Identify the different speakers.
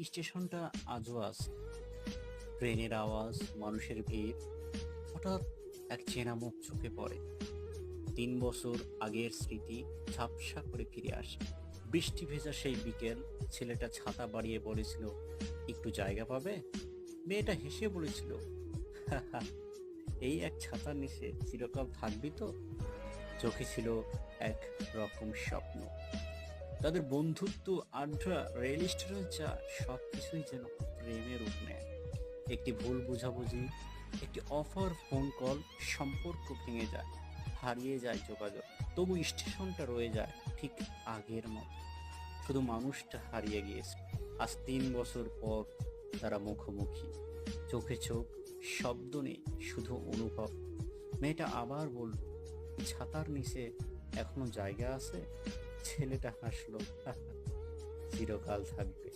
Speaker 1: স্টেশনটা আজও আছে, ট্রেনের আওয়াজ, মানুষের ভিড়। হঠাৎ এক চেনা মুখ চোখে পড়ে। 3 বছর আগের স্মৃতি ঝাপসা করে ফিরে আসে। বৃষ্টি ভেজা সেই বিকেল, ছেলেটা ছাতা বাড়িয়ে বলেছিল, একটু জায়গা পাবে? মেয়েটা হেসে বলেছিল, এই এক ছাতার নিচে চিরকাল থাকবি তো? চোখে ছিল এক রকম স্বপ্ন। তাদের বন্ধুত্ব, আড্ডা, রেল স্টেশনের চা, সবকিছুই যেন প্রেমের রূপ নেয়। একটি ভুল বোঝাবুঝি, একটি অফার ফোন কল, সম্পর্ক ভেঙে যায়, হারিয়ে যায় যোগাযোগ। তবু স্টেশনটা রয়ে যায় ঠিক আগের মতো, শুধু মানুষটা হারিয়ে গিয়েছে। আজ 3 বছর পর তারা মুখোমুখি, চোখে চোখ, শব্দ নেই, শুধু অনুভব। মেয়েটা আবার বলল, ছাতার নিচে এখনো জায়গা আছে? ছেলেটা হাসলো, চিরকাল থাকবে।